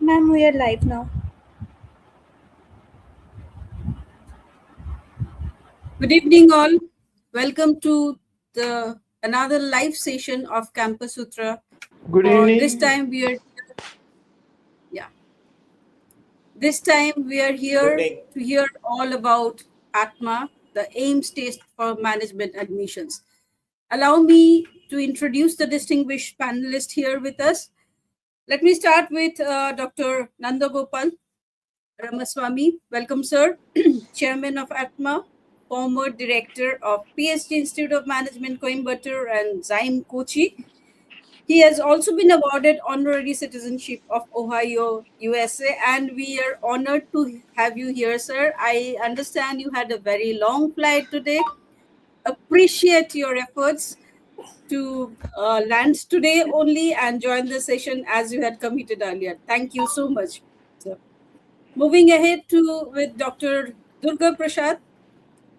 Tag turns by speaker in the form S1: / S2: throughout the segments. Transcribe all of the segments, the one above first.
S1: Ma'am, we are live now.
S2: Good evening, all. Welcome to the another live session of Campus Sutra.
S3: Good
S2: This
S3: evening.
S2: time we are This time we are here to hear all about ATMA, the AIMS test for management admissions. Allow me to introduce the distinguished panelists here with us. Let me start with Dr. Nandagopal Ramaswamy. Welcome, sir. Chairman of ATMA, former director of PSG Institute of Management, Coimbatore, and Zaim Kochi. He has also been awarded honorary citizenship of Ohio, USA, and we are honored to have you here, sir. I understand you had a very long flight today. Appreciate your efforts to land today only and join the session as you had committed earlier. Thank you so much, sir. Moving ahead with Dr. Durga Prasad,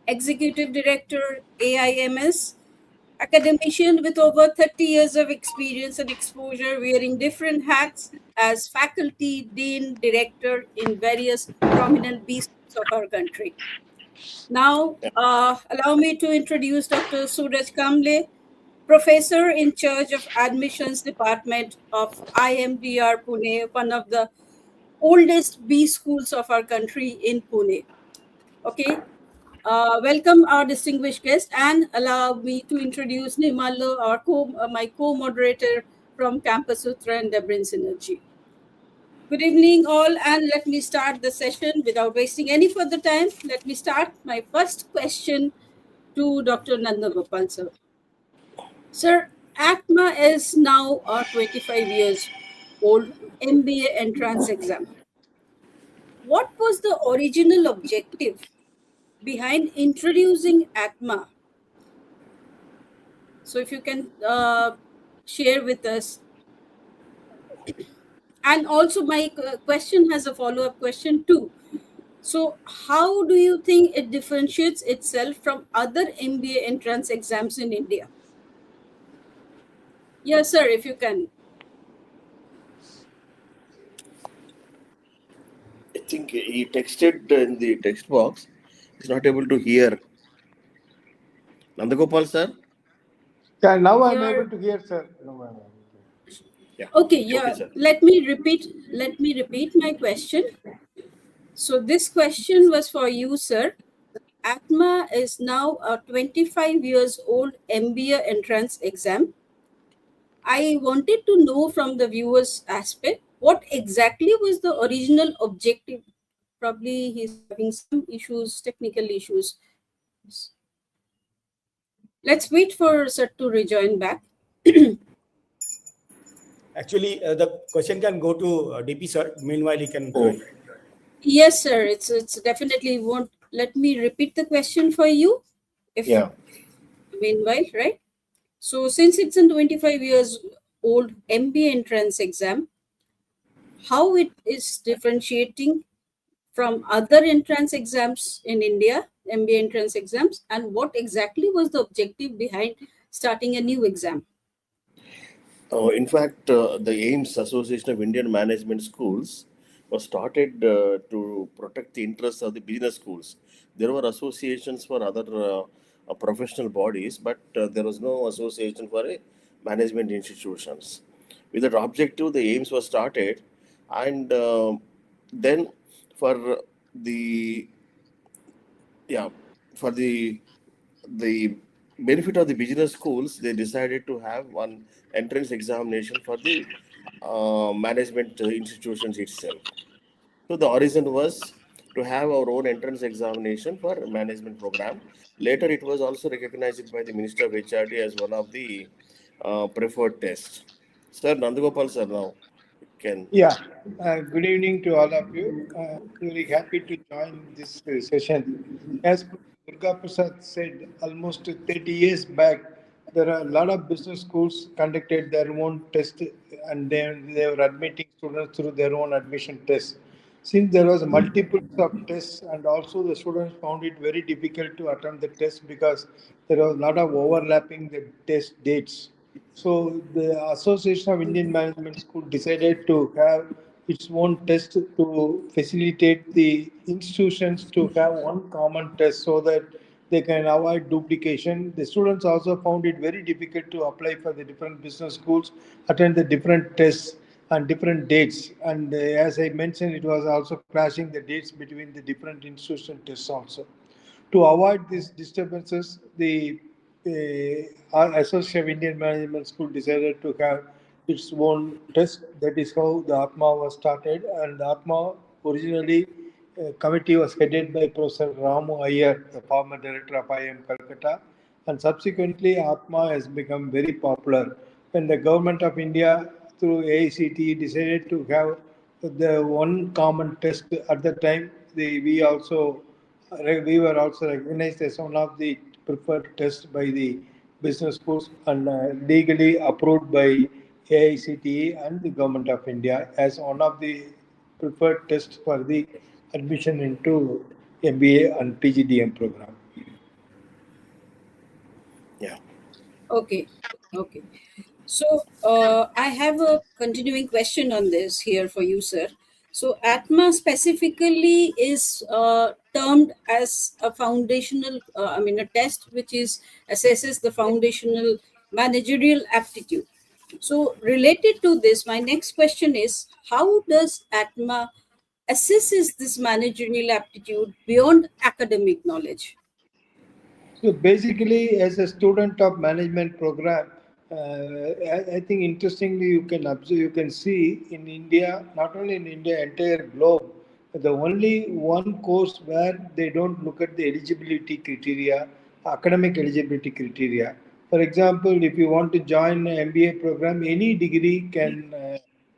S2: Executive Director, AIMS, academician with over 30 years of experience and exposure, wearing different hats as faculty, dean, director in various prominent B schools of our country. Now, allow me to introduce Dr. Suraj Kamble, professor in charge of admissions department of IMDR Pune, one of the oldest B schools of our country in Pune. Okay. Welcome our distinguished guest, and allow me to introduce Nimalo, my co-moderator from Campus Sutra and Debrin Synergy. Good evening, all, and let me start the session without wasting any further time. Let me start my first question to Dr. Nandagopal, sir. Sir, ATMA is now a 25 years old MBA entrance exam. What was the original objective behind introducing ATMA? So if you can share with us. And also my question has a follow-up question too. So how do you think it differentiates itself from other MBA entrance exams in India? Yes, sir, if you can.
S4: I think he texted in the text box. He's not able to hear. Nandagopal, sir?
S3: Yeah, now I'm able to hear, sir.
S4: Yeah.
S2: Okay, yeah.
S4: Sir.
S2: Let me repeat my question. So this question was for you, sir. ATMA is now a 25 years old MBA entrance exam. I wanted to know from the viewers aspect, what exactly was the original objective? Probably he's having some issues, technical issues. Let's wait for sir to rejoin back.
S5: Actually, the question can go to DP sir. Meanwhile, he can.
S2: Yes, sir. It's definitely won't. Let me repeat the question for you. Meanwhile, right? So since it's a 25 years old MBA entrance exam, how it is differentiating from other entrance exams in India, MBA entrance exams, and what exactly was the objective behind starting a new exam?
S4: In fact, the AIMS Association of Indian Management Schools was started to protect the interests of the business schools. There were associations for other professional bodies, but there was no association for management institutions. With that objective, the AIMS was started, and then for the the benefit of the business schools, they decided to have one entrance examination for the management institutions itself. So the origin was to have our own entrance examination for management program. Later, it was also recognized by the Minister of HRD as one of the preferred tests. Sir, Nandagopal sir, now can.
S3: Yeah, good evening to all of you. Very happy to join this session. As Durga Prasad said, almost 30 years back, there are a lot of business schools conducted their own test, and they were admitting students through their own admission tests. Since there was multiples of tests, and also the students found it very difficult to attend the test because there was a lot of overlapping the test dates. So the Association of Indian Management School decided to have its own test to facilitate the institutions to have one common test so that they can avoid duplication. The students also found it very difficult to apply for the different business schools, attend the different tests and different dates. And as I mentioned, it was also clashing the dates between the different institution tests also. To avoid these disturbances, our Association of Indian Management School decided to have its own test. That is how the ATMA was started. And the ATMA originally committee was headed by Professor Ramu Iyer, the former director of IIM Calcutta. And subsequently, ATMA has become very popular. When the government of India, through AICT, decided to have the one common test at the time, we were also recognized as one of the preferred tests by the business schools and legally approved by AICTE and the Government of India as one of the preferred tests for the admission into MBA and PGDM program.
S4: Yeah.
S2: Okay. Okay. So I have a continuing question on this here for you, sir. So ATMA specifically is termed as a foundational, a test which is assesses the foundational managerial aptitude. So related to this, my next question is, how does ATMA assesses this managerial aptitude beyond academic knowledge?
S3: So basically, as a student of management program, I think interestingly you can observe, you can see in India, not only in India, entire globe, the only one course where they don't look at the eligibility criteria, academic eligibility criteria. For example, if you want to join an MBA program, any degree can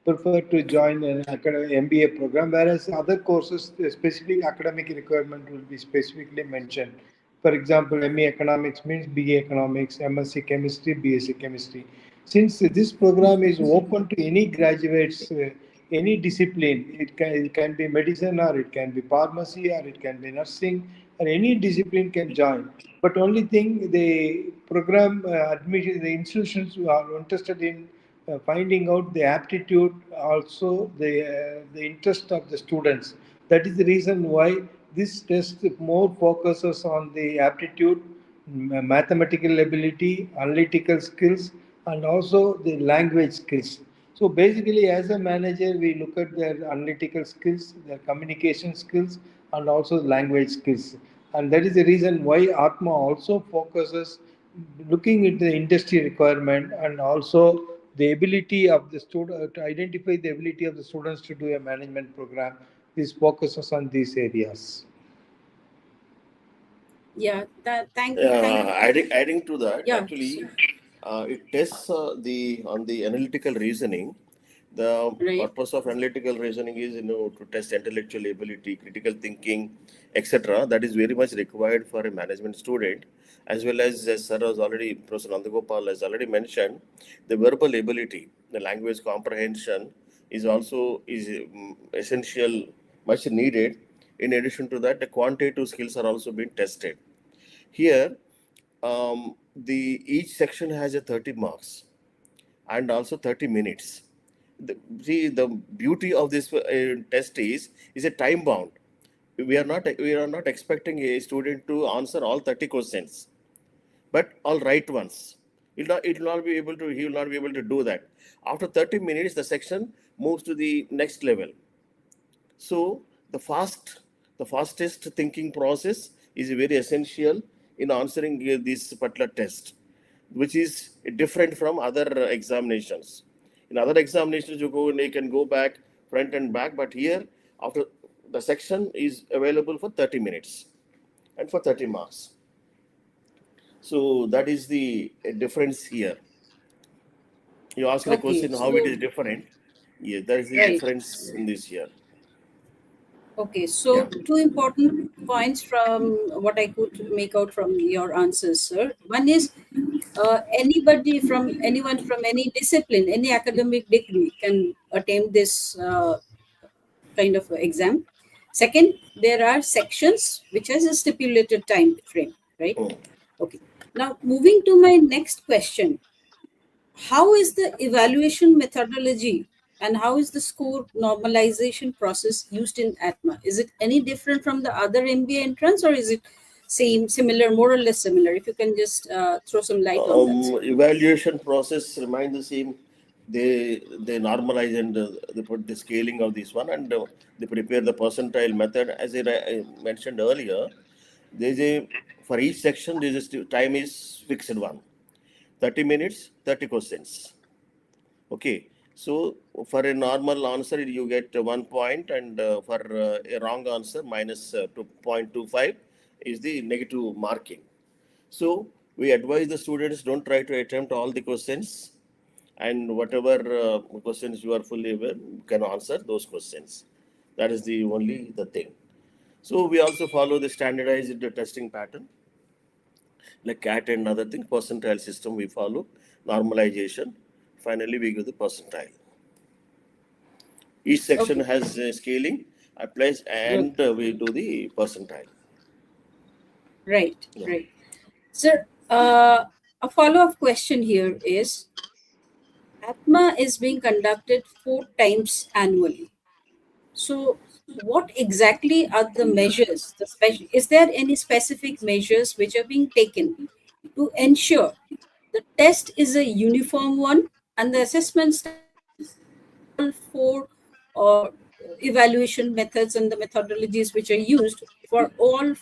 S3: prefer to join an MBA program, whereas other courses, the specific academic requirement will be specifically mentioned. For example, ME Economics means BA Economics, MSc Chemistry, BSc Chemistry. Since this program is open to any graduates, any discipline, it can be medicine or it can be pharmacy or it can be nursing or any discipline can join. But only thing the program admission, the institutions who are interested in finding out the aptitude, also the interest of the students. That is the reason why this test more focuses on the aptitude, mathematical ability, analytical skills, and also the language skills. So basically, as a manager, we look at their analytical skills, their communication skills, and also language skills. And that is the reason why Atma also focuses looking at the industry requirement and also the ability of the student to identify the ability of the students to do a management program. This focuses on these areas.
S2: Yeah, thank.
S4: Adding to that,
S2: Yeah,
S4: actually, it tests on the analytical reasoning. The
S2: right.
S4: purpose of analytical reasoning is, to test intellectual ability, critical thinking, etc. That is very much required for a management student, as well as Sir has already, Professor Nandagopal has already mentioned, the verbal ability, the language comprehension is essential, much needed. In addition to that, the quantitative skills are also being tested. Here, the each section has a 30 marks and also 30 minutes. The beauty of this test is a time bound. We are not expecting a student to answer all 30 questions, but all right ones. He will not be able to do that. After 30 minutes, the section moves to the next level. So the fastest thinking process is very essential in answering this particular test, which is different from other examinations. In other examinations, you can go back front and back, but here, after the section is available for 30 minutes and for 30 marks. So that is the difference here. You asked the
S2: Okay.
S4: question how it
S2: So
S4: is different. Yes, that is the
S2: right.
S4: difference in this year.
S2: Okay, so
S4: Yeah.
S2: two important points from what I could make out from your answers, sir. One is anyone from any discipline, any academic degree can attempt this kind of exam. Second, there are sections which has a stipulated time frame, right?
S4: Mm.
S2: Okay. Now, moving to my next question, how is the evaluation methodology And how is the score normalization process used in ATMA? Is it any different from the other MBA entrance, or is it same, similar, more or less similar? If you can just throw some light on that, sir.
S4: Evaluation process remain the same. They normalize and they put the scaling of this one, and they prepare the percentile method. As I mentioned earlier, there's a for each section there's a time is fixed one. 30 minutes, 30 questions. Okay. So for a normal answer, you get 1 point, and for a wrong answer, minus 2.25 is the negative marking. So we advise the students don't try to attempt all the questions, and whatever questions you are fully aware, you can answer those questions. That is the only the thing. So we also follow the standardized testing pattern, like CAT and other things. Percentile system we follow, normalization. Finally, we give the percentile. Each section
S2: Okay.
S4: has scaling applies,
S2: Right.
S4: and we do the percentile.
S2: Right.
S4: Yeah.
S2: Right. Sir, a follow-up question here is ATMA is being conducted 4 times annually. So, what exactly are the measures? Is there any specific measures which are being taken to ensure the test is a uniform one and the assessment standards for all four evaluation methods and the methodologies which are used for all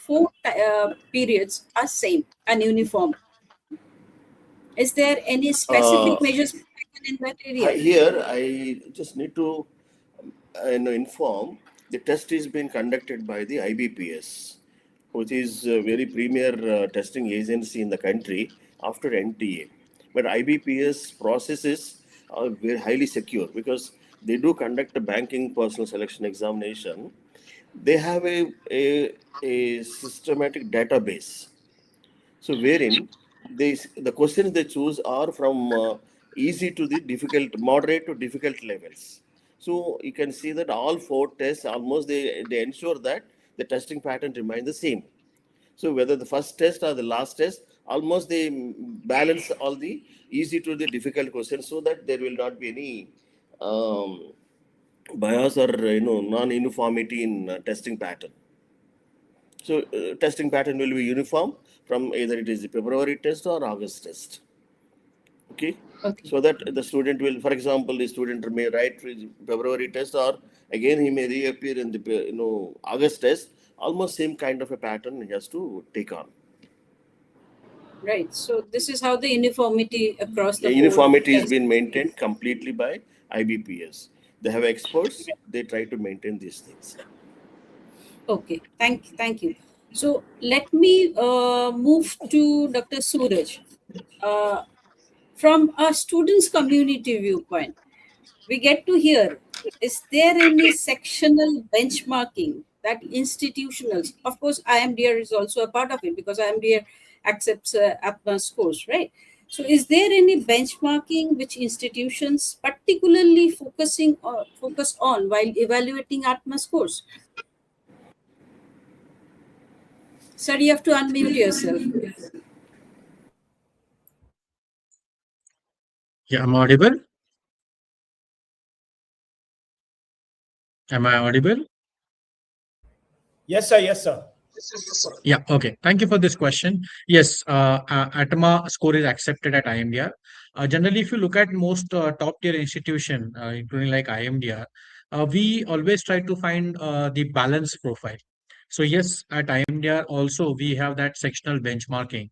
S2: periods are same and uniform? Is there any
S4: Uh,
S2: specific measures taken in that area?
S4: I just need to inform the test is being conducted by the IBPS, which is a very premier testing agency in the country after NTA. But IBPS processes are very highly secure because they do conduct a banking personal selection examination. They have a systematic database, so wherein the questions they choose are from easy to the difficult, moderate to difficult levels. So you can see that all four tests almost they ensure that the testing pattern remains the same. So whether the first test or the last test, almost they balance all the easy to the difficult questions so that there will not be any bias or non-uniformity in testing pattern. So testing pattern will be uniform from either it is the February test or August test. Okay.
S2: Okay.
S4: So that the student will, for example, the student may write February test, or again he may reappear in the August test. Almost same kind of a pattern he has to take on.
S2: Right. So this is how the uniformity across
S4: The
S2: the whole
S4: uniformity is
S2: test.
S4: being maintained completely by IBPS. They have experts. They try to maintain these things.
S2: Okay. Thank you. So let me move to Dr. Suraj. Uh, from a students' community viewpoint, we get to hear, is there any sectional benchmarking that institutionals, of course IMDR is also a part of it because IMDR accepts ATMA scores, right? So is there any benchmarking which institutions particularly focus on while evaluating ATMA scores? Sir, you have to unmute yourself.
S1: Yeah, I'm audible. Am I audible?
S5: Yes, sir. Yes, sir.
S1: Yeah, okay. Thank you for this question. Yes, ATMA score is accepted at IMDR. Generally, if you look at most top tier institution, including like IMDR, we always try to find the balance profile. So yes, at IMDR also we have that sectional benchmarking.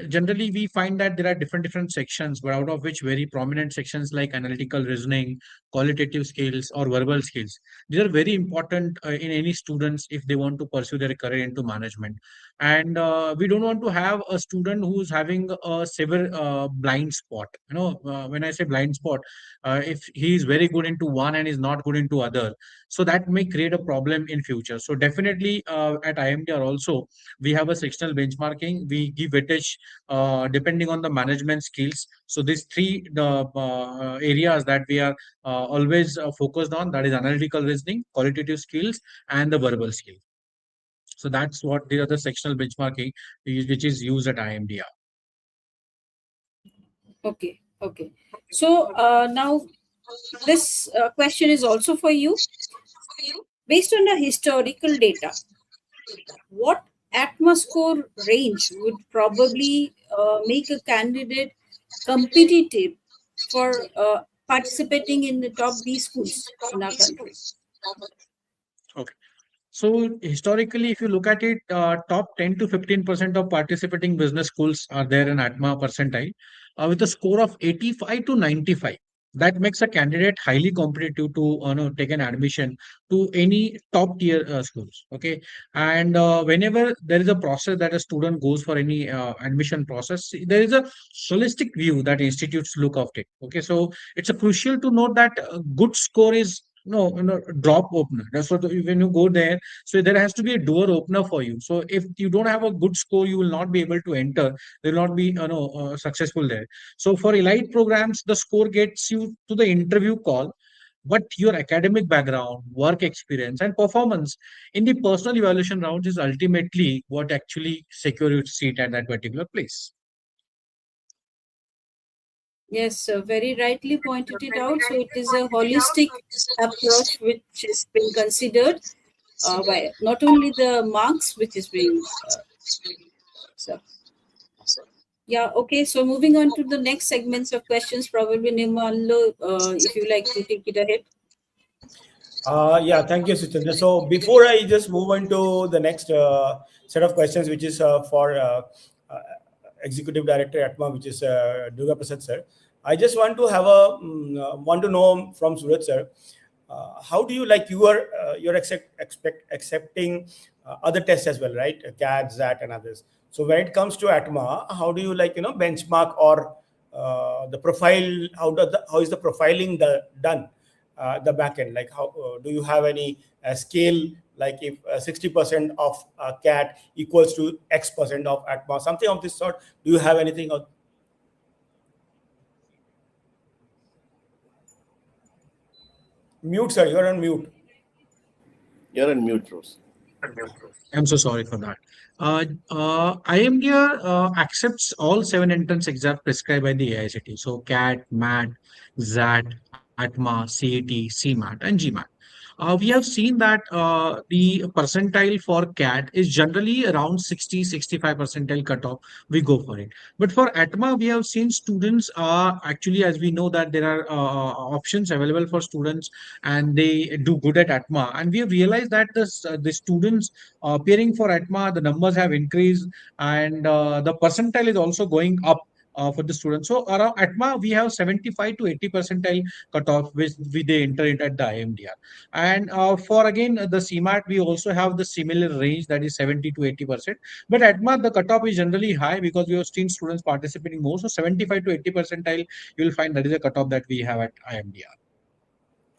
S1: Generally, we find that there are different sections, but out of which very prominent sections like analytical reasoning, qualitative skills, or verbal skills. These are very important in any students if they want to pursue their career into management. And we don't want to have a student who's having a severe blind spot. When I say blind spot, if he is very good into one and is not good into other, so that may create a problem in future. So definitely at IMDR also we have a sectional benchmarking. We give weightage depending on the management skills. So these three the areas that we are always focused on, that is analytical reasoning, qualitative skills, and the verbal skill. So that's what the other sectional benchmarking which is used at IMDR.
S2: Okay. So now This question is also for you. Based on the historical data, what ATMA score range would probably make a candidate competitive for participating in the top B schools in our country?
S1: Okay. So historically, if you look at it, top 10 to 15% of participating business schools are there in ATMA percentile with a score of 85 to 95. That makes a candidate highly competitive to take an admission to any top tier schools. Okay, and whenever there is a process that a student goes for any admission process, there is a holistic view that institutes look of it. Okay, so it's a crucial to note that good score is drop opener. That's what when you go there, so there has to be a door opener for you. So if you don't have a good score, you will not be able to enter. They will not be successful there. So for elite programs, the score gets you to the interview call, but your academic background, work experience, and performance in the personal evaluation rounds is ultimately what actually secure your seat at that particular place.
S2: Yes, very rightly pointed it out. So it is a holistic approach which is being considered by not only the marks which is being so yeah, okay. So moving on to the next segments of questions, probably Nimallo, if you like to take it ahead.
S5: Yeah, thank you, Suchandra. So before I just move on to the next set of questions, which is for uh, Executive Director ATMA, which is Durga Prasad sir, I just want to have a want to know from Suraj sir, how do you like you're accepting other tests as well, right? CAD, ZAT, and others. So when it comes to ATMA, how do you benchmark or the profile? How is the profiling done? The back end, like how do you have any scale, like if 60% of cat equals to x% of atma, something of this sort? Do you have anything mute, sir? You're on mute.
S4: You're on mute, Rose.
S1: I'm so sorry for that. IMDR accepts all seven entrance exams prescribed by the AICT. So CAT, MAT, ZAT, ATMA, CAT, CMAT, and GMAT. We have seen that the percentile for CAT is generally around 60, 65 percentile cutoff. We go for it. But for ATMA, we have seen students are actually, as we know, that there are options available for students and they do good at ATMA. And we have realized that the students appearing for ATMA, the numbers have increased and the percentile is also going up. For the students, so around ATMA we have 75 to 80 percentile cutoff, which we they enter it at the IMDR. And for again the CMAT, we also have the similar range that is 70 to 80%. But ATMA, the cutoff is generally high because we have seen students participating more. So 75 to 80 percentile, you will find that is a cutoff that we have at IMDR.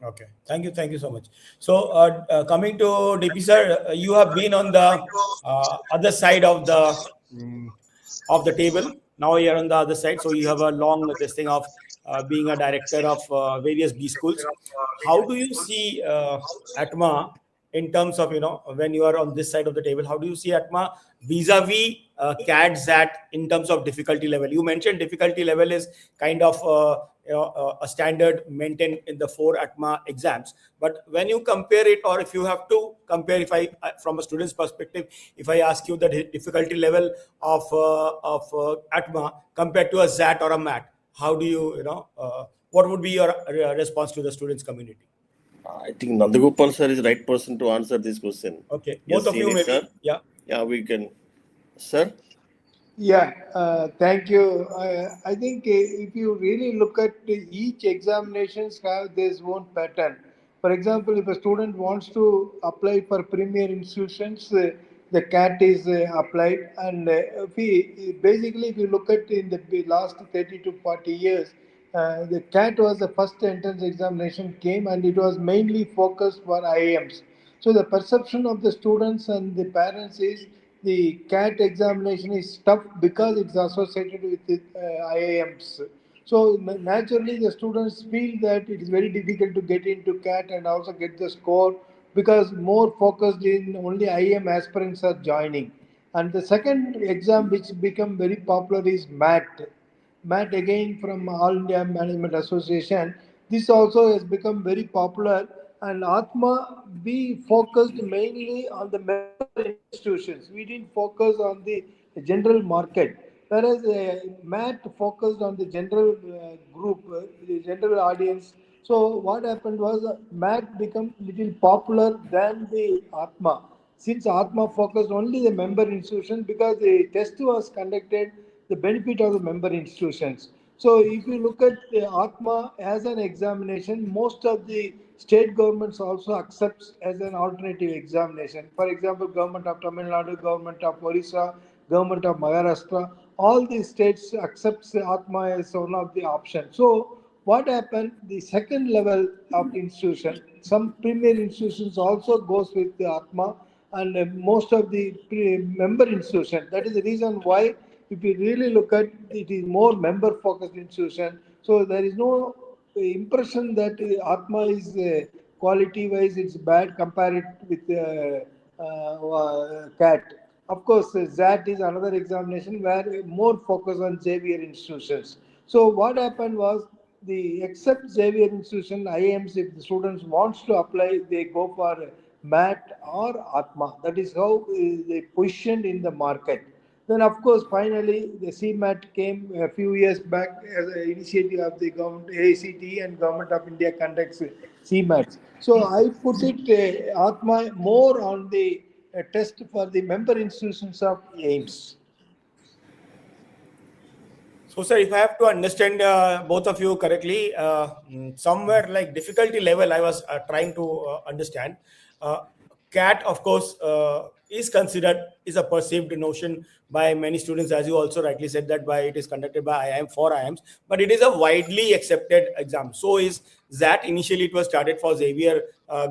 S5: Okay, thank you so much. So coming to DP sir, you have been on the other side of the table. Now you're on the other side, so you have a long this thing of being a director of various B schools. How do you see ATMA in terms of when you are on this side of the table? How do you see ATMA vis-a-vis CAT ZAT in terms of difficulty level? You mentioned difficulty level is kind of a standard maintained in the four ATMA exams. But when you compare it, or if you have to compare, if I from a student's perspective, if I ask you the difficulty level of ATMA compared to a ZAT or a MAT, how do what would be your response to the students community?
S4: I think Nandagopal sir is the right person to answer this question.
S5: Okay,
S4: Yes,
S5: both of you
S4: senior
S5: maybe.
S4: sir.
S5: Yeah.
S4: Yeah, we can. Sir?
S3: Yeah, thank you. I think if you really look at each examinations have their own pattern. For example, if a student wants to apply for premier institutions, the CAT is applied, and if you look at in the last 30 to 40 years, the CAT was the first entrance examination came, and it was mainly focused for IIMs. So the perception of the students and the parents is the CAT examination is tough because it's associated with the, IIMs. So naturally, the students feel that it is very difficult to get into CAT and also get the score because more focused in only IIM aspirants are joining. And the second exam which become very popular is MAT. MAT again from All India Management Association. This also has become very popular. And Atma, we focused mainly on the member institutions. We didn't focus on the general market. Whereas Matt focused on the general group, the general audience. So what happened was Matt became little popular than the Atma. Since Atma focused only the member institutions because the test was conducted the benefit of the member institutions. So if you look at the Atma as an examination, most of the state governments also accepts as an alternative examination. For example, government of Tamil Nadu, government of Orissa, government of Maharashtra, all these states accepts Atma as one of the options. So what happened? The second level of institution, some premier institutions also goes with the Atma, and most of the member institution. That is the reason why, if you really look at it, is more member focused institution. So there is no impression that Atma is quality wise it's bad compared with CAT. Of course, ZAT is another examination where more focus on Xavier institutions. So what happened was the except Xavier institution, IIMs, if the students wants to apply, they go for MAT or ATMA. That is how they positioned in the market. Then, of course, finally, the CMAT came a few years back as an initiative of the government, ACT and Government of India conducts CMATs. So I put it Atma more on the test for the member institutions of AIMS.
S5: So, sir, if I have to understand both of you correctly, somewhere like difficulty level, I was trying to understand. CAT, of course, is considered is a perceived notion by many students, as you also rightly said that by it is conducted by IIM for IIMs, but it is a widely accepted exam. So is that initially it was started for Xavier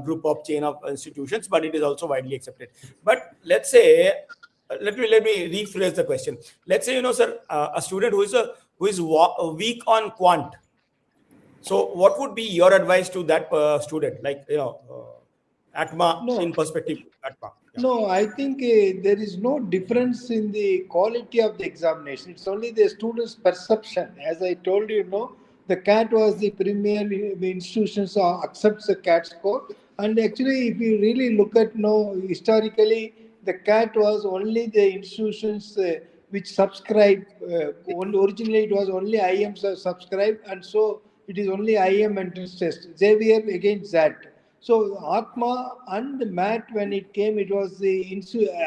S5: group of chain of institutions, but it is also widely accepted. But let's say let me rephrase the question. Let's say, sir, a student who is weak on quant. So what would be your advice to that student? Like, Atma in
S3: No,
S5: perspective, Atma. Yeah.
S3: no, I think there is no difference in the quality of the examination. It's only the student's perception. As I told you, the CAT was the premier institutions accepts the CAT score. And actually, if you really look at historically, the CAT was only the institutions which subscribe. Originally, it was only IMs subscribed, and so it is only IM entrance test. Xavier against that. So Atma and MAT, when it came, it was the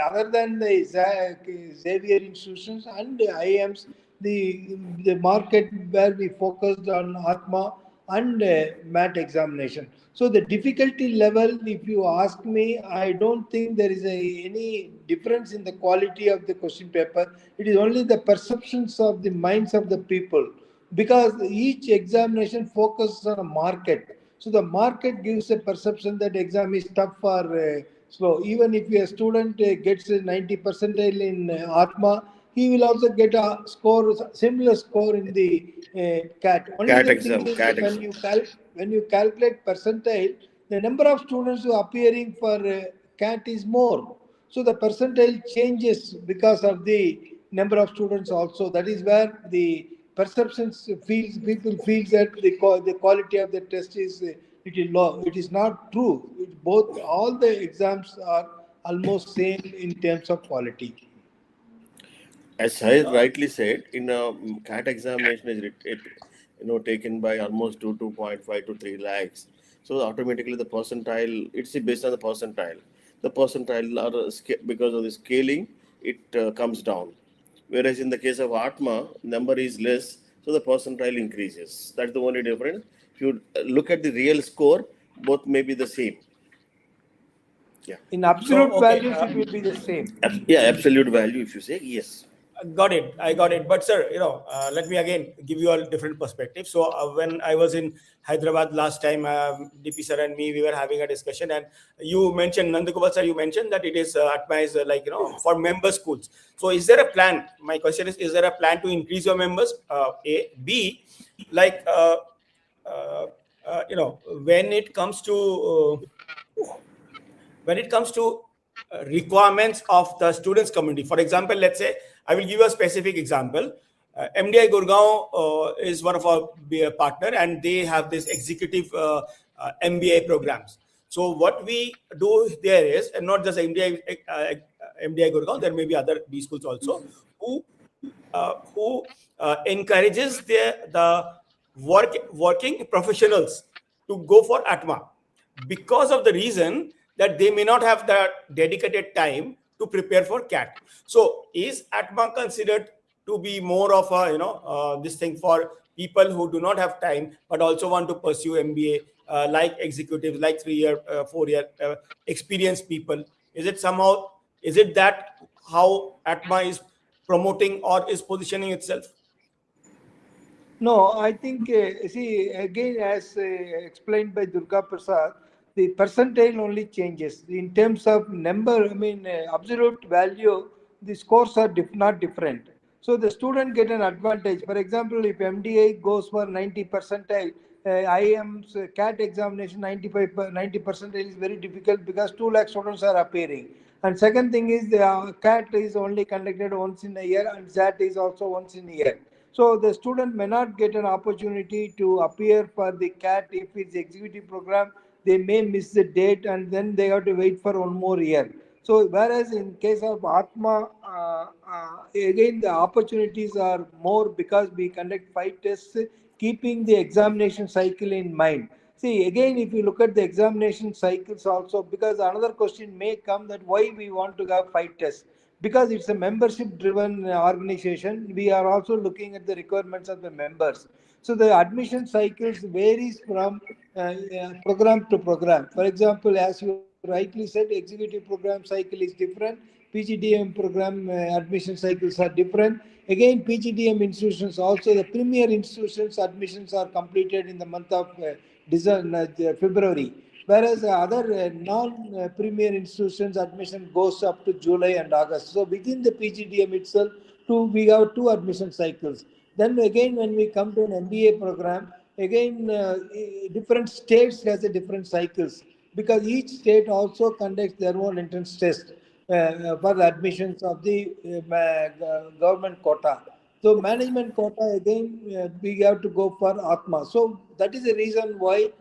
S3: other than the Xavier institutions and the IMs, the market where we focused on Atma and MAT examination. So the difficulty level, if you ask me, I don't think there is any difference in the quality of the question paper. It is only the perceptions of the minds of the people, because each examination focuses on a market. So the market gives a perception that exam is tough or slow. Even if a student gets a 90 percentile in Atma, he will also get a score, similar score in the CAT. Only
S4: CAT
S3: the thing
S4: exam,
S3: is
S4: CAT
S3: when
S4: exam.
S3: when you calculate percentile, the number of students who are appearing for CAT is more. So the percentile changes because of the number of students also. That is where the perceptions feels people feels that the quality of the test is little low. It is not true. Both all the exams are almost same in terms of quality.
S4: As Sahil rightly said, in a CAT examination is taken by almost 2.5 to 3 lakhs. So automatically the percentile, it's based on the percentile. The percentile are because of the scaling, it comes down. Whereas in the case of Atma, number is less, so the percentile increases. That's the only difference. If you look at the real score, both may be the same. Yeah.
S3: In
S5: So,
S3: absolute
S5: okay.
S3: values, it will be the same.
S4: Yeah, absolute value, if you say yes.
S5: Got it. I got it. But sir, let me again give you a different perspective. So when I was in Hyderabad last time, DP sir and me, we were having a discussion, and you mentioned Nandagopal sir. You mentioned that it is Atma is like for member schools. So is there a plan? My question is there a plan to increase your members? A, B, like uh, when it comes to requirements of the students community. For example, let's say I will give you a specific example. MDI Gurgaon is one of our partner, and they have this executive MBA programs. So what we do there is, and not just MDI Gurgaon, there may be other B schools also who encourages the working professionals to go for ATMA, because of the reason that they may not have the dedicated time to prepare for CAT. So is ATMA considered to be more of a this thing for people who do not have time but also want to pursue MBA, like executives, like 3-year, 4-year experienced people? Is it that how ATMA is promoting or is positioning itself?
S3: No, I think, see, again, as explained by Durga Prasad, the percentile only changes. In terms of number, I mean, absolute value, the scores are not different. So the student get an advantage. For example, if MDA goes for 90 percentile, IM's CAT examination 90 percentile is very difficult because 2 lakh students are appearing. And second thing is the CAT is only conducted once in a year, and SAT is also once in a year. So the student may not get an opportunity to appear for the CAT. If it's executive program, they may miss the date and then they have to wait for 1 more year. So whereas in case of ATMA, again the opportunities are more because we conduct 5 tests, keeping the examination cycle in mind. See, again, if you look at the examination cycles also, because another question may come that why we want to have 5 tests. Because it's a membership driven organization, we are also looking at the requirements of the members. So the admission cycles varies from program to program. For example, as you rightly said, executive program cycle is different. PGDM program admission cycles are different. Again, PGDM institutions, also the premier institutions admissions are completed in the month of February, whereas other non-premier institutions admission goes up to July and August. So within the PGDM itself, we have 2 admission cycles. Then again, when we come to an MBA program, again different states has a different cycles, because each state also conducts their own entrance test for the admissions of the government quota. So management quota, again, we have to go for ATMA. So that is the reason why,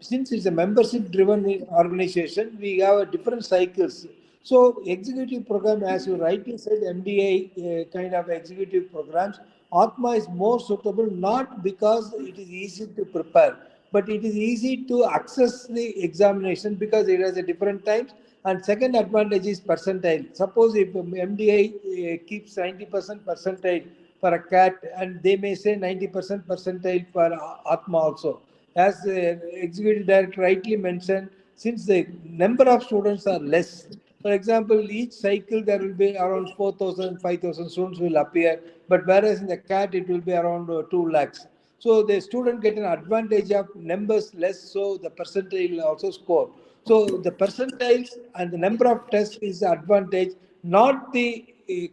S3: since it's a membership-driven organization, we have different cycles. So executive program, as you rightly said, MDA kind of executive programs, ATMA is more suitable not because it is easy to prepare, but it is easy to access the examination because it has a different times. And second advantage is percentile. Suppose if MDI keeps 90% percentile for a CAT, and they may say 90% percentile for ATMA also. As the executive director rightly mentioned, since the number of students are less, for example, each cycle there will be around 4,000, 5,000 students will appear, but whereas in the CAT it will be around 2 lakhs. So the student get an advantage of numbers less, so the percentile also score. So the percentiles and the number of tests is the advantage, not the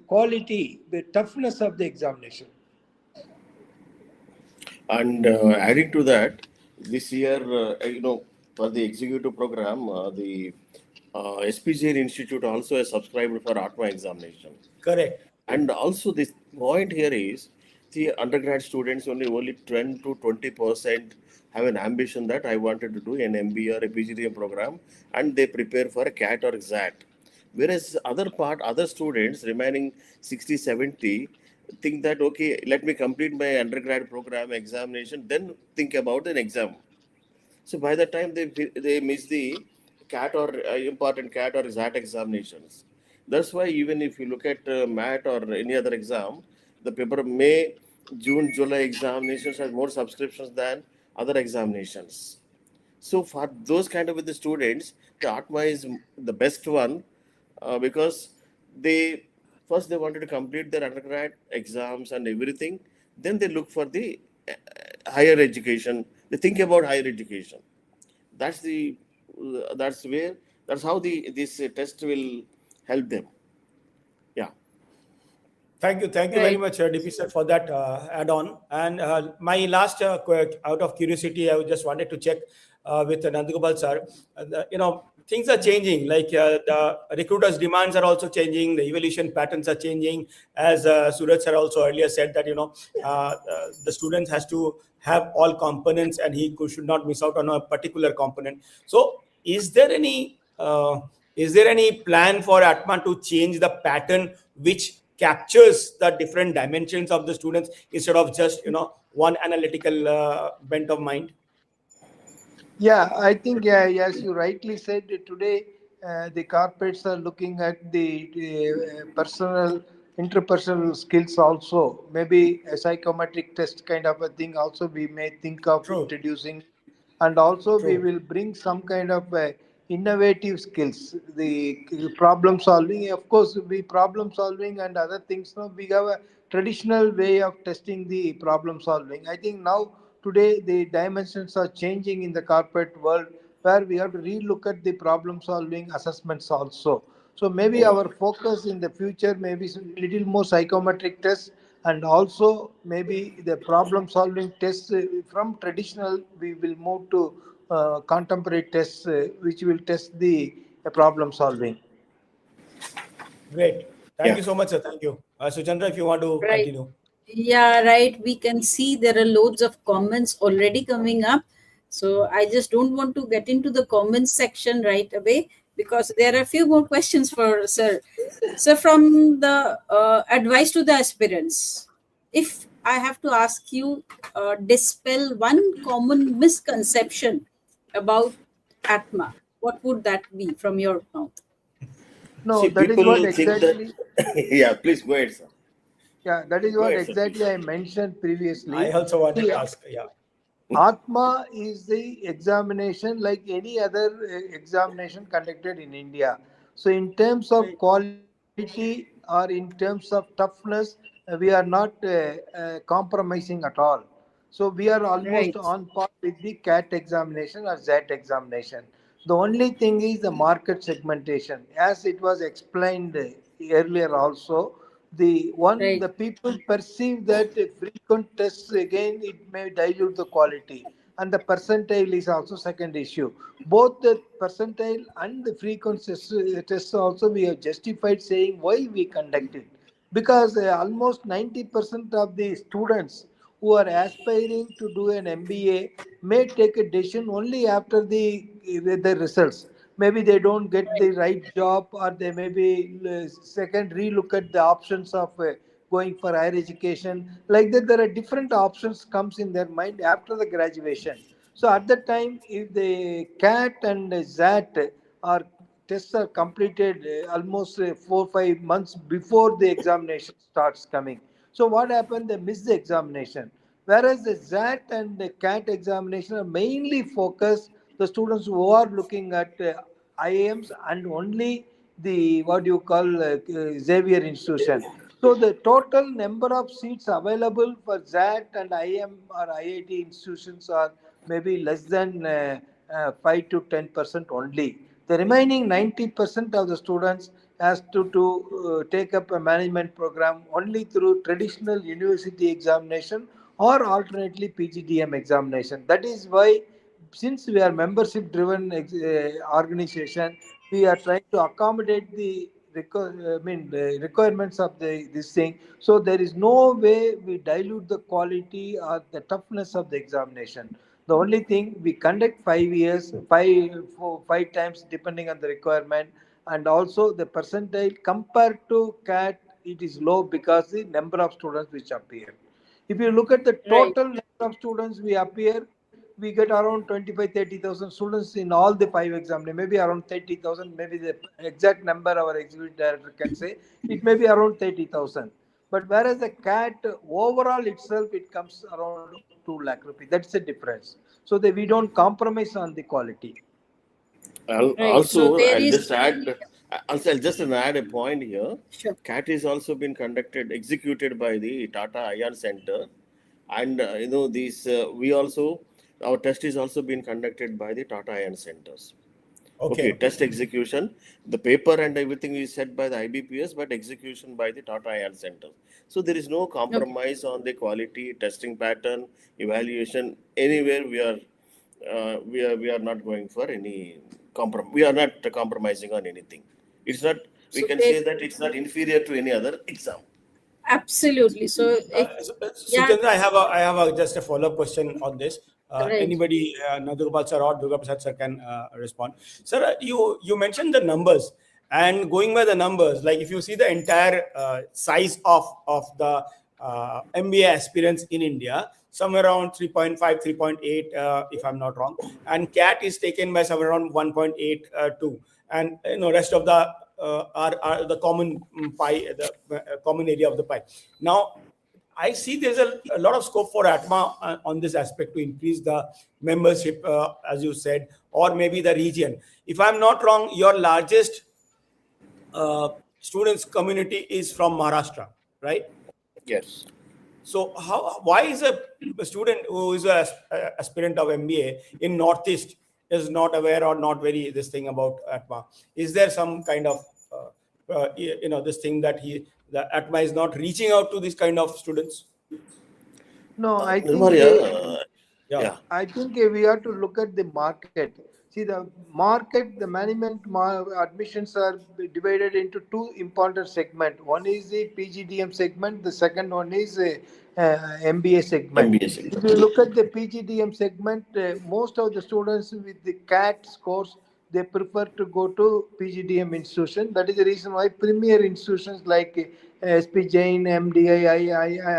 S3: quality, the toughness of the examination.
S4: And adding to that, this year, for the executive program, the SPGR Institute also has subscribed for ATMA examination.
S5: Correct.
S4: And also, this point here is the undergrad students only 10 to 20% have an ambition that I wanted to do an MBA or a PGDM program, and they prepare for a CAT or XAT. Whereas other students remaining 60, 70 think that, okay, let me complete my undergrad program examination, then think about an exam. So by the time they miss the CAT or important CAT or XAT examinations. That's why even if you look at MAT or any other exam, the paper May, June, July examinations have more subscriptions than other examinations. So for those kind of the students, the ATMA is the best one because they wanted to complete their undergrad exams and everything. Then they look for the higher education. They think about higher education. That's how this test will help them. Yeah.
S5: Thank you very
S2: Right.
S5: much, DP sir, for that add-on. And my last, out of curiosity, I just wanted to check with Nandagopal sir. things are changing. Like the recruiters' demands are also changing. The evaluation patterns are changing. As Suraj sir also earlier said that the student has to have all components and should not miss out on a particular component. So, is there any plan for Atma to change the pattern which captures the different dimensions of the students instead of just one analytical bent of mind?
S3: Yeah, I think, yeah, as you rightly said, today the corporates are looking at the personal, interpersonal skills also. Maybe a psychometric test kind of a thing also we may think of
S5: True,
S3: introducing. And also we
S5: true.
S3: will bring some kind of innovative skills, the problem solving. Of course, we problem solving and other things. Now we have a traditional way of testing the problem solving. I think now today the dimensions are changing in the corporate world, where we have to relook at the problem solving assessments also. So maybe our focus in the future may be little more psychometric tests, and also maybe the problem solving tests from traditional we will move to contemporary tests which will test the problem solving.
S5: Great. Thank
S4: Yeah.
S5: you so much, sir. Thank you. Suchandra, if you want to
S2: Right.
S5: continue.
S2: Yeah, right. We can see there are loads of comments already coming up. So I just don't want to get into the comments section right away because there are a few more questions for Sir. So, from the advice to the aspirants, if I have to ask you, dispel one common misconception about Atma, what would that be from your mouth?
S3: No,
S4: See,
S3: that is what
S4: people think that.
S3: exactly.
S4: Yeah, please go ahead, sir.
S3: Yeah, that is
S4: Go
S3: what
S4: ahead, sir,
S3: exactly
S4: please.
S3: I mentioned
S5: I
S3: previously.
S5: also wanted
S3: See,
S5: to ask. Yeah.
S3: Atma is the examination like any other examination conducted in India. So, in terms of
S2: Right.
S3: quality or in terms of toughness, we are not compromising at all. So, we are almost
S2: Right.
S3: on par with the CAT examination or ZAT examination. The only thing is the market segmentation, as it was explained earlier also. The
S2: Right.
S3: people perceive that frequent tests again it may dilute the quality, and the percentile is also second issue. Both the percentile and the frequent tests also we have justified saying why we conduct it, because almost 90% of the students who are aspiring to do an MBA may take a decision only after the results. Maybe they don't get the right job, or they maybe second relook at the options of going for higher education. Like that, there are different options comes in their mind after the graduation. So at that time, if the CAT and ZAT are tests are completed almost 4 5 months before the examination starts coming. So what happened? They miss the examination. Whereas the ZAT and the CAT examination are mainly focused the students who are looking at IIMs and only the what you call Xavier institution. So the total number of seats available for ZAT and IIM or IIT institutions are maybe less than 5 to 10% only. The remaining 90% of the students has to take up a management program only through traditional university examination or alternately PGDM examination. That is why, since we are membership driven organization, we are trying to accommodate the the requirements of this thing. So there is no way we dilute the quality or the toughness of the examination. The only thing we conduct 5 years, 5 times depending on the requirement, and also the percentile compared to CAT it is low because the number of students which appear. If you look at the
S2: Right.
S3: total number of students we appear, we get around 25 30,000 students in all the 5 exams. Maybe around 30,000, maybe the exact number our executive director can say, it may be around 30,000. But whereas the CAT overall itself, it comes around 2 lakh rupees. That's the difference. So that we don't compromise on the quality.
S2: Right. So
S4: Also,
S2: there
S4: I'll
S2: is.
S4: just add. Also, I'll just add a point here.
S2: Sure.
S4: CAT is also been executed by the Tata Ion Center, and these we also our test is also been conducted by the Tata Ion Centers. Okay,
S5: Okay.
S4: test execution, the paper and everything is set by the IBPS, but execution by the Tata Ion Center. So there is no
S2: Okay.
S4: compromise on the quality, testing pattern, evaluation. Anywhere we are we are not going for any we are not compromising on anything. It's not. We
S2: So
S4: can
S2: they
S4: say that it's not inferior to any other exam.
S2: absolutely. So yeah,
S5: Sujendra, I have just a follow-up question on this.
S2: right.
S5: Anybody, Nandagopal sir or Durga Prasad sir can respond. Sir, you mentioned the numbers, and going by the numbers, like if you see the entire size of the MBA aspirants in India, somewhere around 3.5, 3.8, if I'm not wrong, and CAT is taken by somewhere around 1.82, and rest of the are the common pie, the common area of the pie. Now, I see there's a lot of scope for ATMA on this aspect to increase the membership, as you said, or maybe the region. If I'm not wrong, your largest students community is from Maharashtra, right?
S4: Yes.
S5: So why is a student who is a aspirant of MBA in Northeast is not aware or not very this thing about ATMA? Is there some kind of this thing that the ATMA is not reaching out to these kind of students?
S3: No, I think
S4: Nirmaria,
S5: Yeah.
S4: yeah.
S3: I think we have to look at the market. See, the market, the management admissions are divided into two important segments. One is the PGDM segment. The second one is MBA segment.
S4: MBA
S3: If
S4: segment.
S3: you look at the PGDM segment, most of the students with the CAT scores, they prefer to go to PGDM institution. That is the reason why premier institutions like SP Jain, MDI,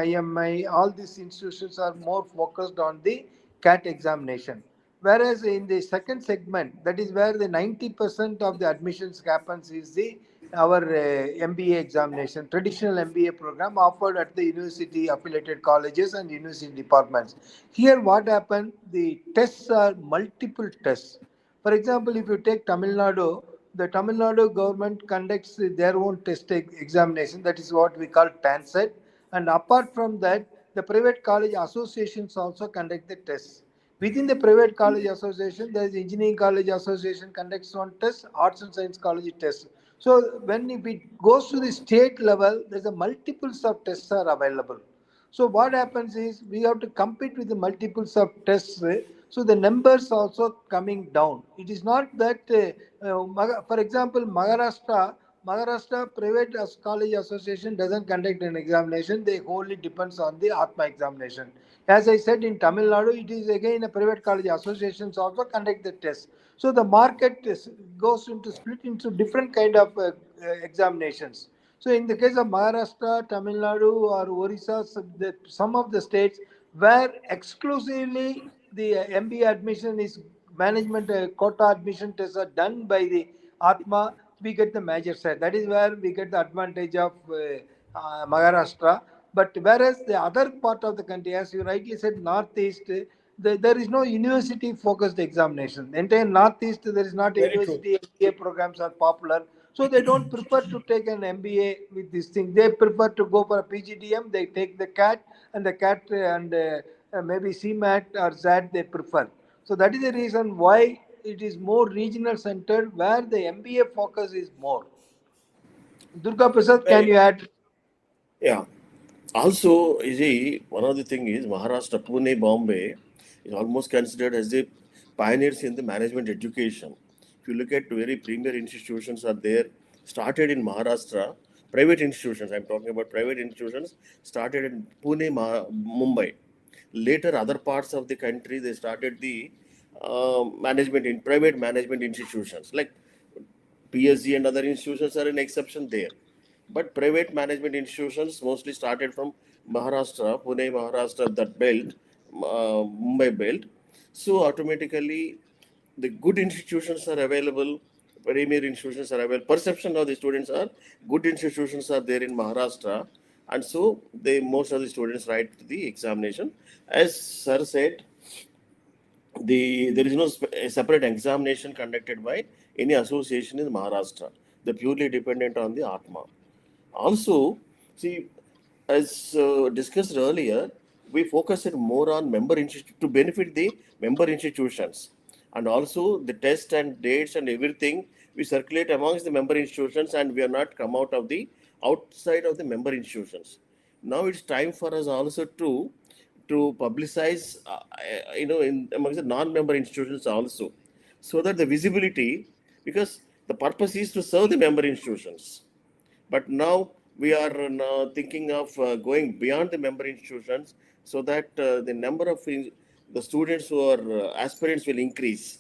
S3: IMI, all these institutions are more focused on the CAT examination. Whereas in the second segment, that is where the 90% of the admissions happens, is the our MBA examination, traditional MBA program offered at the university affiliated colleges and university departments. Here, what happened? The tests are multiple tests. For example, if you take Tamil Nadu, the Tamil Nadu government conducts their own test examination. That is what we call TANSET. And apart from that, the private college associations also conduct the tests. Within the private college association, there is engineering college association conducts one test, arts and science college test. So when it goes to the state level, there's a multiples of tests are available. So what happens is we have to compete with the multiples of tests. So the numbers also coming down. It is not that, for example, Maharashtra Private College Association doesn't conduct an examination. They wholly depends on the ATMA examination. As I said, in Tamil Nadu, it is again a private college associations also conduct the test. So the market goes into split into different kind of examinations. So in the case of Maharashtra, Tamil Nadu, or Orissa, some of the states where exclusively the MBA admission is management quota admission tests are done by the ATMA, we get the major share. That is where we get the advantage of Maharashtra. But whereas the other part of the country, as you rightly said, Northeast, there is no university focused examination. The entire Northeast, there is not a
S5: Very true.
S3: university MBA programs are popular. So they don't prefer to take an MBA with this thing. They prefer to go for a PGDM. They take the CAT and the CAT and maybe CMAT or ZAT they prefer. So that is the reason why it is more regional centered where the MBA focus is more. Durga Prasad, can
S5: Very
S3: you add?
S4: Yeah. Also, you see, one of the thing is Maharashtra, Pune, Bombay is almost considered as the pioneers in the management education. If you look at very premier institutions are there, started in Maharashtra, private institutions, I'm talking about private institutions, started in Pune, Mumbai. Later, other parts of the country, they started the management in private management institutions like PSG and other institutions are an exception there. But private management institutions mostly started from Maharashtra, Pune, Maharashtra, that belt, Mumbai belt. So automatically, the good institutions are available, premier institutions are available. Perception of the students are good institutions are there in Maharashtra, and so they most of the students write the examination. As Sir said, there is no a separate examination conducted by any association in Maharashtra. They're purely dependent on the ATMA. Also, see, as discussed earlier, we focused more on to benefit the member institutions, and also the test and dates and everything we circulate amongst the member institutions, and we are not come out of the outside of the member institutions. Now it's time for us also to to publicize, in amongst the non-member institutions also, so that the visibility, because the purpose is to serve the member institutions. But now we are now thinking of going beyond the member institutions, so that the number of the students who are aspirants will increase,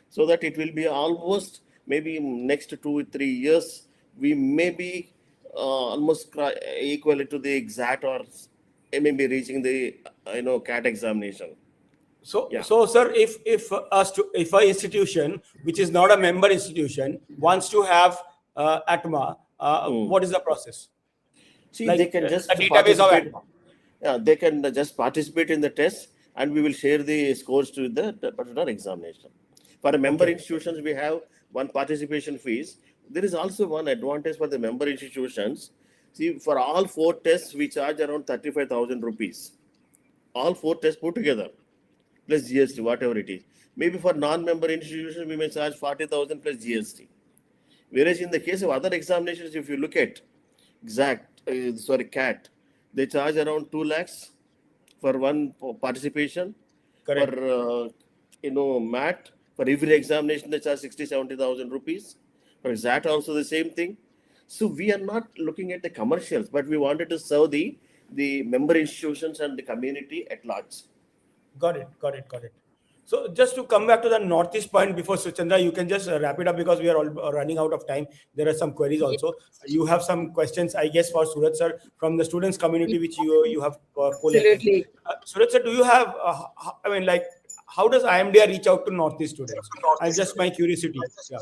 S4: so that it will be almost maybe next 2 3 years we may be almost equal to the exact, or maybe reaching the CAT examination.
S5: So,
S4: Yeah.
S5: sir, if a institution which is not a member institution wants to have ATMA, what is the process?
S4: See, they
S5: Like
S4: can
S5: the
S4: just
S5: database of
S4: participate.
S5: ATMA.
S4: Yeah, they can just participate in the test, and we will share the scores to the particular examination. For a member
S5: Okay.
S4: institutions, we have one participation fees. There is also one advantage for the member institutions. See, for all 4 tests, we charge around 35,000 rupees. All 4 tests put together, plus GST, whatever it is. Maybe for non-member institutions, we may charge 40,000 plus GST. Whereas in the case of other examinations, if you look at CAT, they charge around 2 lakhs for one participation. For
S5: Correct.
S4: MAT, for every examination they charge 60,000-70,000 rupees. For exact also the same thing. So we are not looking at the commercials, but we wanted to serve the member institutions and the community at large.
S5: Got it. So just to come back to the Northeast point before Suchandra, you can just wrap it up because we are all running out of time. There are some queries also. You have some questions, I guess, for Suraj sir from the students community, which you have collated.
S2: Absolutely.
S5: Suraj sir, do you have? I mean, like, how does IMDR reach out to Northeast students? And just my curiosity. Yeah.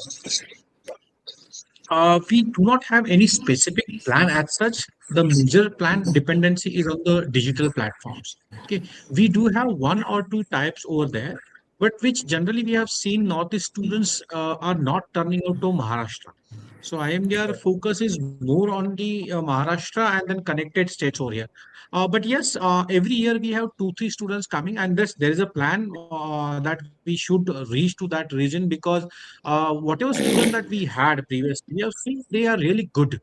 S1: We do not have any specific plan as such. The major plan dependency is on the digital platforms. Okay, we do have one or two types over there, but which generally we have seen Northeast students are not turning out to Maharashtra. So IMDR focus is more on the Maharashtra and then connected states over here. But yes, every year we have 2 3 students coming, and there is a plan that we should reach to that region, because whatever student that we had previously, we have seen they are really good.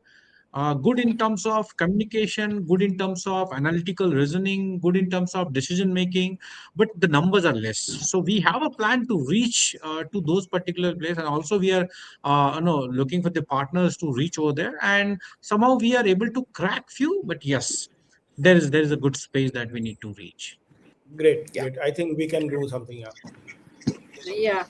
S1: Good in terms of communication, good in terms of analytical reasoning, good in terms of decision making, but the numbers are less. So we have a plan to reach to those particular places, and also we are, looking for the partners to reach over there, and somehow we are able to crack few. But yes, there is a good space that we need to reach.
S5: Great.
S4: Yeah.
S5: I think we can do something. Yeah.
S2: Yeah.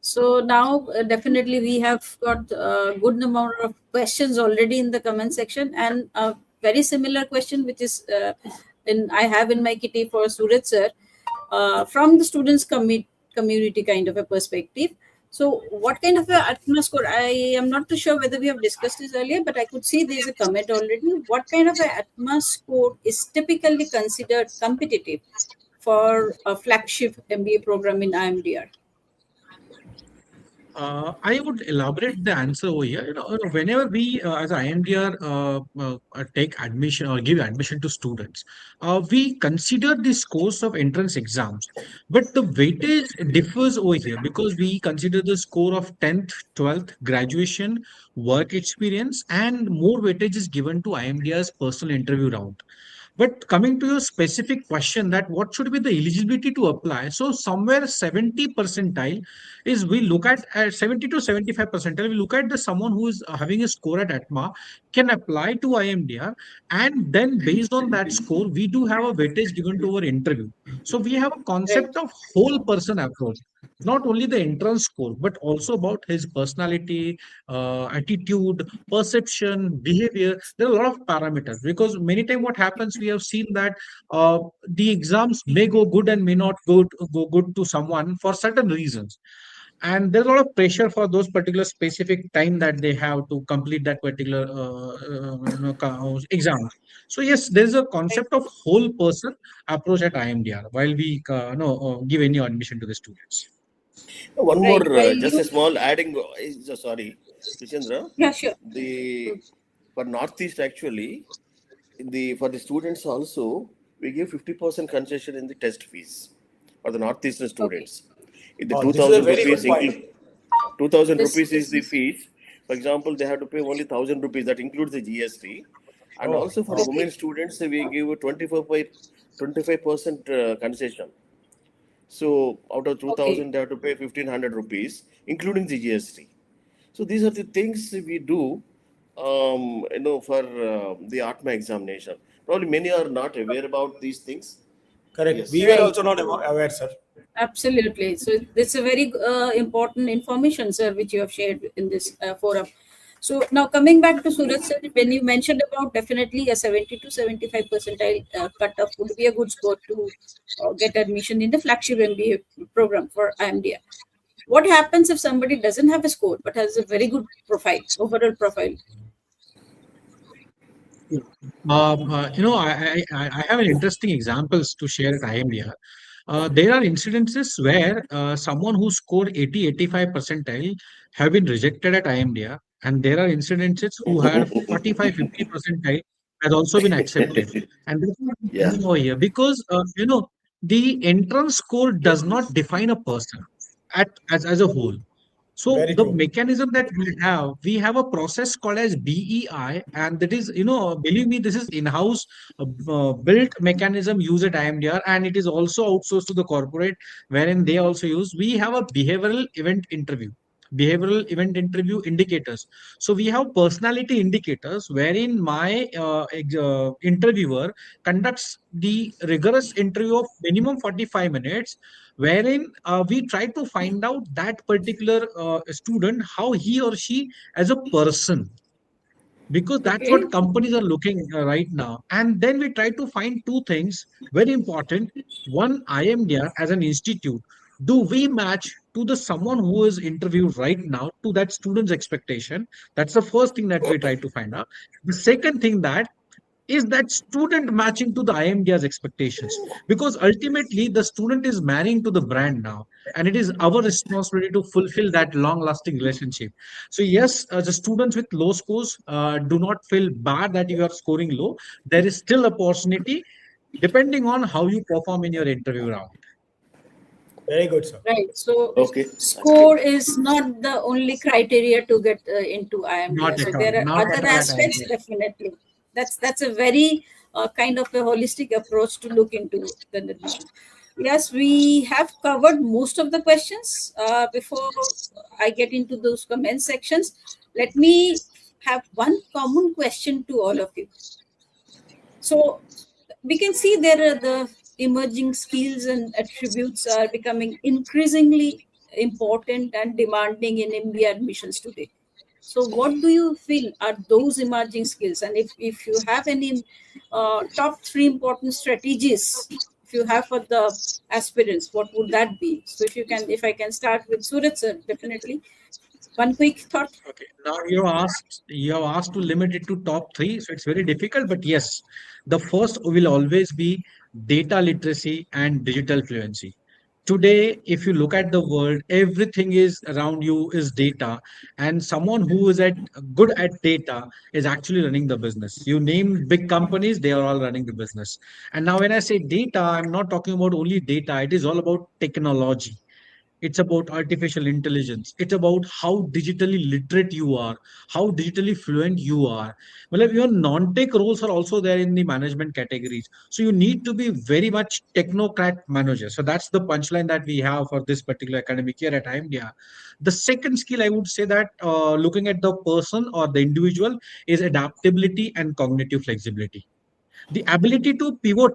S2: So now definitely we have got a good number of questions already in the comment section, and a very similar question which is I have in my kitty for Suraj sir, from the students community kind of a perspective. So what kind of a ATMA score? I am not too sure whether we have discussed this earlier, but I could see there is a comment already. What kind of a ATMA score is typically considered competitive for a flagship MBA program in IMDR?
S1: I would elaborate the answer over here. Whenever we, as IMDR, take admission or give admission to students, we consider the scores of entrance exams, but the weightage differs over here because we consider the score of 10th, 12th, graduation, work experience, and more weightage is given to IMDR's personal interview round. But coming to your specific question, that what should be the eligibility to apply? So somewhere 70 percentile is, we look at 70 to 75 percentile. We look at the someone who is having a score at ATMA can apply to IMDR, and then based on that score, we do have a weightage given to our interview. So we have a
S2: Right.
S1: concept of whole person approach, not only the entrance score, but also about his personality, attitude, perception, behavior. There are a lot of parameters, because many times what happens, we have seen that the exams may go good and may not go good to someone for certain reasons, and there's a lot of pressure for those particular specific time that they have to complete that particular exam. So yes, there's a concept of whole person approach at IMDR while we give any admission to the students.
S4: One more,
S2: Right. While
S4: just
S2: you,
S4: a small adding. Sorry, Suchandra.
S2: yeah, sure.
S4: The For Northeast actually, for the students also, we give 50% concession in the test fees for the Northeastern
S2: Okay.
S4: students. If the
S5: Oh, this is a
S4: 2,000
S5: very
S4: rupees
S5: good point.
S4: include 2,000
S2: This
S4: rupees is
S2: this
S4: the
S2: is
S4: fees. For example, they have to pay only 1,000 rupees. That includes the GST. And
S5: Oh,
S4: also for
S5: oh,
S2: okay.
S4: women students, we give 24 25% concession. So out of 2,000, they have to pay 1,500 rupees, including the GST. So these are the things we do, for the ATMA examination. Probably many are not aware about these things.
S5: Correct. We
S4: Yes.
S5: were
S2: Right.
S5: also not aware, sir.
S2: Absolutely. So this is a very important information, sir, which you have shared in this forum. So now coming back to Suraj, sir, when you mentioned about definitely a 70 to 75 percentile cutoff would be a good score to get admission in the flagship MBA program for IMDR. What happens if somebody doesn't have a score but has a very good profile, overall profile?
S1: I have an interesting examples to share at IMDR. There are incidences where someone who scored 80, 85 percentile have been rejected at IMDR, and there are incidences who had 45, 50 percentile has also been accepted. And this is
S4: Yeah.
S1: over here because the entrance score does not define a person as a whole. So
S5: Very
S1: the
S5: true.
S1: mechanism that we have a process called as BEI, and that is, believe me, this is in-house built mechanism used at IMDR, and it is also outsourced to the corporate, wherein they also use. We have a behavioral event interview indicators. So we have personality indicators, wherein my interviewer conducts the rigorous interview of minimum 45 minutes, wherein we try to find out that particular student, how he or she as a person, because that's
S2: Okay.
S1: what companies are looking right now. And then we try to find two things very important. One, IMDR as an institute, do we match to the someone who is interviewed right now to that student's expectation? That's the first thing that we try to find out. The second thing, that is that student matching to the IMDR's expectations? Because ultimately the student is marrying to the brand now, and it is our responsibility to fulfill that long-lasting relationship. So yes, the students with low scores, do not feel bad that you are scoring low. There is still opportunity depending on how you perform in your interview round.
S5: Very good, sir.
S2: Right. So
S4: Okay. That's
S2: score
S4: great.
S2: is not the only criteria to get into IMDR.
S1: Not
S2: So
S1: at all.
S2: there are
S1: Not at
S2: other
S1: all at
S2: aspects,
S1: IMDR.
S2: definitely. That's a very kind of a holistic approach to look into the admission. Yes, we have covered most of the questions. Before I get into those comment sections, let me have one common question to all of you. So we can see there are the emerging skills and attributes are becoming increasingly important and demanding in MBA admissions today. So what do you feel are those emerging skills? And if you have any top three important strategies, if you have for the aspirants, what would that be? So if I can start with Suraj sir, definitely. One quick thought.
S1: Okay. Now you have asked to limit it to top three, so it's very difficult. But yes, the first will always be data literacy and digital fluency. Today, if you look at the world, everything is around you is data, and someone who is good at data is actually running the business. You name big companies, they are all running the business. And now, when I say data, I'm not talking about only data. It is all about technology. It's about artificial intelligence. It's about how digitally literate you are, how digitally fluent you are. Well, your non-tech roles are also there in the management categories. So you need to be very much technocrat manager. So that's the punchline that we have for this particular academic year at IMDR. The second skill I would say that looking at the person or the individual is adaptability and cognitive flexibility, the ability to pivot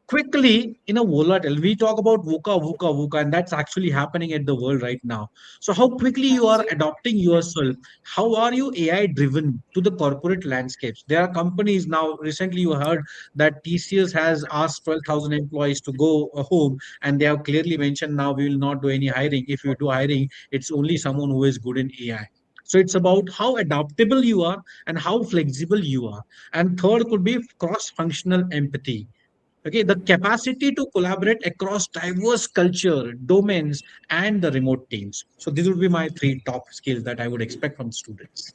S1: quickly in a volatile. We talk about VUCA, and that's actually happening at the world right now. So how quickly you are
S2: Absolutely.
S1: adopting yourself? How are you AI driven to the corporate landscapes? There are companies now. Recently, you heard that TCS has asked 12,000 employees to go home, and they have clearly mentioned now we will not do any hiring. If you do hiring, it's only someone who is good in AI. So it's about how adaptable you are and how flexible you are. And third could be cross-functional empathy. Okay, the capacity to collaborate across diverse culture, domains, and the remote teams. So these would be my three top skills that I would expect from students.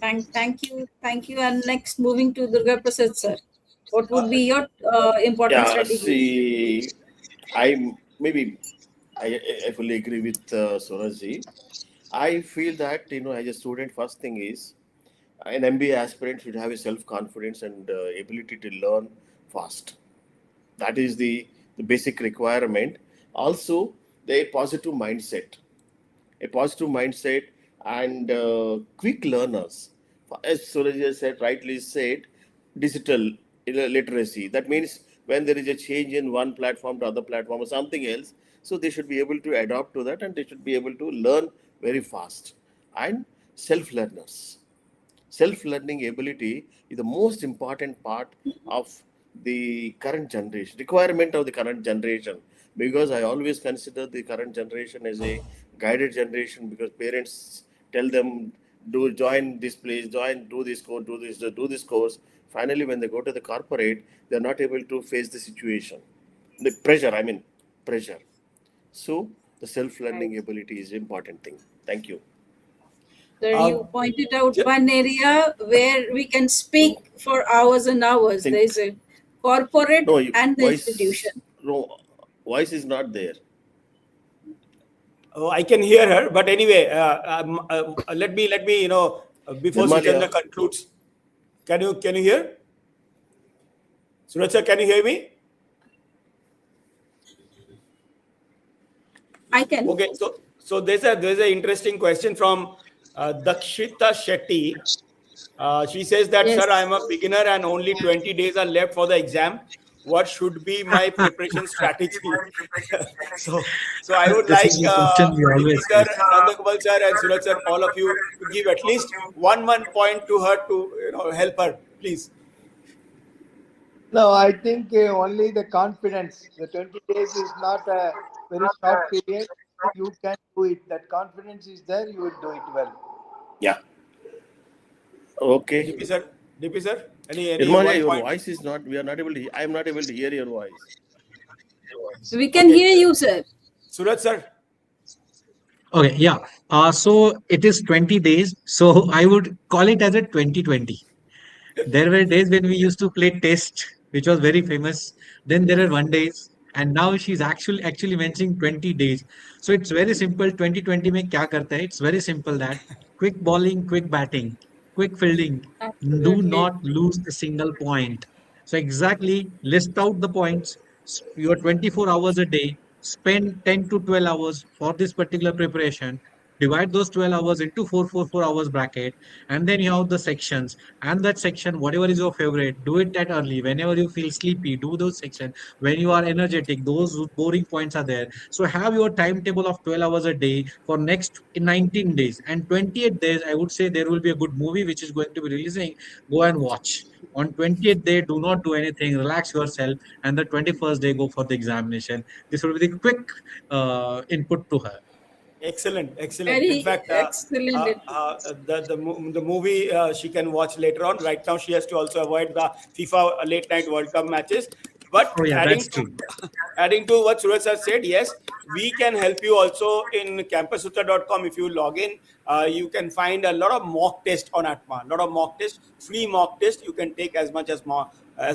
S2: Thank you. And next, moving to Durga Prasad sir, what would be your important
S4: Yeah.
S2: strategies?
S4: See, maybe I fully agree with Surajji. I feel that as a student, first thing is an MBA aspirant should have a self confidence and ability to learn fast. That is the basic requirement. Also, the positive mindset, and quick learners. As Suraj has said, rightly said, digital literacy. That means when there is a change in one platform to other platform or something else, so they should be able to adapt to that, and they should be able to learn very fast. And self-learners. Self-learning ability is the most important part of the current generation, requirement of the current generation, because I always consider the current generation as a guided generation, because parents tell them, do join this place, join, do this course, do this course. Finally, when they go to the corporate, they're not able to face the situation, the pressure, pressure. So the self-learning
S2: Right.
S4: ability is important thing. Thank you.
S2: Sir, you pointed out
S5: Ju-
S2: one area where we can speak for hours and hours. There
S4: Think.
S2: is a corporate
S4: No,
S2: and the
S4: voice.
S2: institution.
S4: No, voice is not there.
S5: Oh, I can hear her, but anyway, let me before
S4: Nirmalia.
S5: Suchandra concludes, can you hear? Suraj sir, can you hear me?
S2: I can.
S5: Okay, so there's a interesting question from Dakshita Shetty. She says that,
S2: Yes.
S5: sir, I'm a beginner and only 20 days are left for the exam. What should be my preparation strategy? so I would
S1: This
S5: like
S1: is the question we
S5: DP
S1: always
S5: sir,
S1: face.
S5: Nandagopal sir, and Suraj sir, all of you, to give at least one point to her to help her, please.
S3: No, I think only the confidence. The 20 days is not a very short period. You can do it. That confidence is there, you will do it well.
S4: Yeah. Okay.
S5: DP sir, any
S4: Nirmalia,
S5: one
S4: your
S5: point?
S4: voice is not. We are not able to. I am not able to hear your voice.
S2: We can
S5: Okay,
S2: hear you, sir.
S5: Suraj sir.
S1: Okay, yeah. So it is 20 days. So I would call it as a 2020. There were days when we used to play test, which was very famous. Then there are 1 days, and now she's actually mentioning 20 days. So it's very simple. 2020 में क्या करता है? It's very simple that quick bowling, quick batting, quick fielding. Do
S2: Absolutely.
S1: not lose a single point. So exactly list out the points. Your 24 hours a day. Spend 10 to 12 hours for this particular preparation. Divide those 12 hours into 4 hours bracket, and then you have the sections, and that section, whatever is your favorite, do it that early. Whenever you feel sleepy, do those sections. When you are energetic, those boring points are there. So have your timetable of 12 hours a day for next 19 days, and 28 days I would say there will be a good movie which is going to be releasing. Go and watch. On 20th day, do not do anything, relax yourself, and the 21st day go for the examination. This will be the quick input to her.
S5: Excellent, excellent. In
S2: Very
S5: fact,
S2: excellent.
S5: the movie she can watch later on. Right now, she has to also avoid the FIFA late night World Cup matches. But
S1: Oh yeah,
S5: adding
S1: that's
S5: to
S1: true.
S5: adding to what Suraj has said, yes, we can help you also in campussutra.com. If you log in, you can find a lot of mock tests on ATMA. A lot of mock tests, free mock tests. You can take as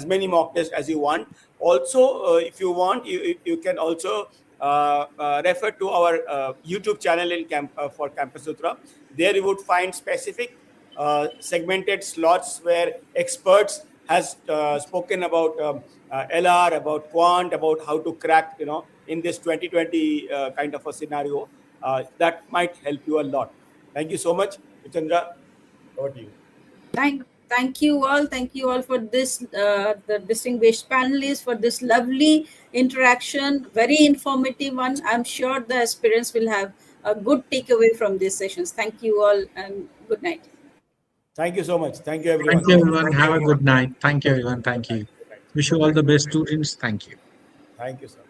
S5: many mock tests as you want. Also, if you want, you can also refer to our YouTube channel for Campus Sutra. There you would find specific segmented slots where experts has spoken about LR, about Quant, about how to crack, in this 2020 kind of a scenario. That might help you a lot. Thank you so much, Chandra. Over to you.
S2: Thank you all. Thank you all for this, the distinguished panelists, for this lovely interaction. Very informative one. I'm sure the aspirants will have a good takeaway from these sessions. Thank you all, and good night.
S5: Thank you so much. Thank you,
S1: Thank
S5: everyone.
S1: you, everyone. Have a good night. Thank you, everyone. Thank you. Wish you all the best, students. Thank you.
S5: Thank you, sir.